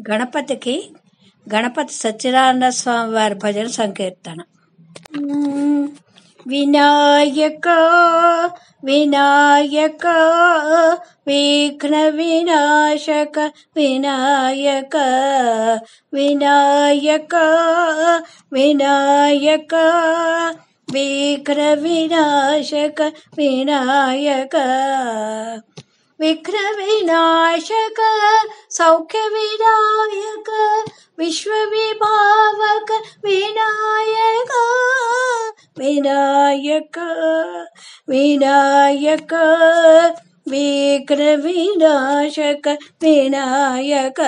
గణపతికి గణపతి సత్యనారాయణ స్వామి వారి భజన సంకీర్తన. వినాయక వినాయక విఘ్న వినాశక వినాయక వినాయక వినాయక విఘ్న వినాశక వినాయక విఘ్న వినాశక సౌఖ్య వినాయక విశ్వ విభావక వినాయక వినాయక వినాయక విఘ్న వినాశక వినాయక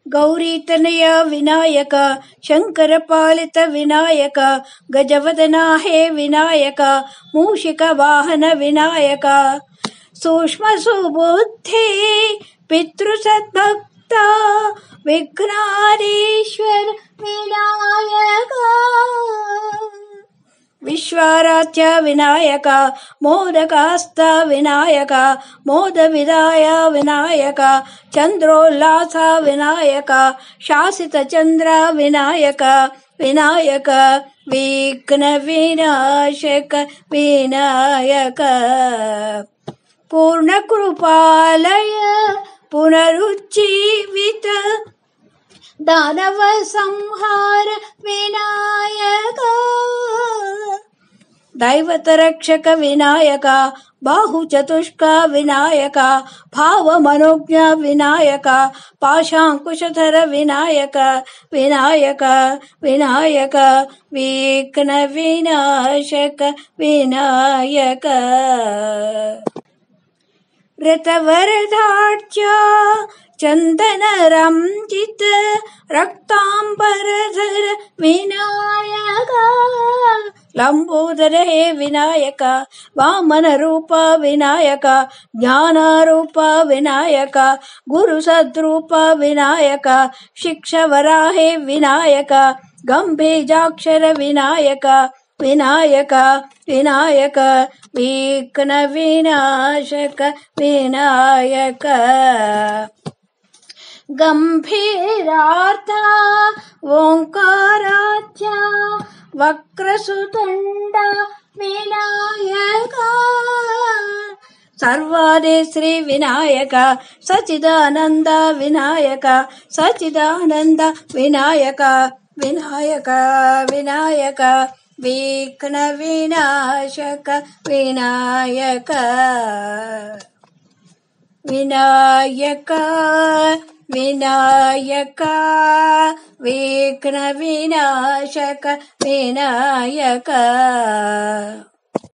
గౌరీతనయ వినాయక శంకర పాలిత వినాయక గజవదనా హే వినాయక మూషిక వాహన వినాయక సూక్ష్మ సుబుద్ధి పితృసద్భక్త విఘ్నారీశ్వర వినాయక విశ్వారాధ్య వినాయక మోదకాస్త వినాయక మోద విదాయ వినాయక చంద్రోల్లాస వినాయక శాసిత చంద్ర వినాయక వినాయక విఘ్న వినాశక వినాయక పూర్ణ కృపాలయ పునరుజ్జీవిత దానవ సంహార వినాయక దైవత రక్షక వినాయక బాహు చతుష్క వినాయక భావ మనోజ్ఞ వినాయక పాశాంకుశధర వినాయక వినాయక వినాయక విఘ్న వినాశక వినాయక ऋतवरदाढ्य चंदन रंजित रक्तांबरधर विनायक लंबोदर हे विनायक वामन रूप विनायक ज्ञान रूप विनायक गुरु सद्रूप विनायक शिक्षवरा हे विनायक गंभीजाक्षर विनायक विनायक विनायक विघ्न विनाशक विनायक गंभीरार्थ ओंकाराध्य वक्रसुतुंड विनायक सर्वादे श्री विनायक सच्चिदानंद विनायक सच्चिदानंद विनायक विनायक विनायक विघ्न विनाशक विनायक विनायक विनायक विघ्न विनाशक विनायक।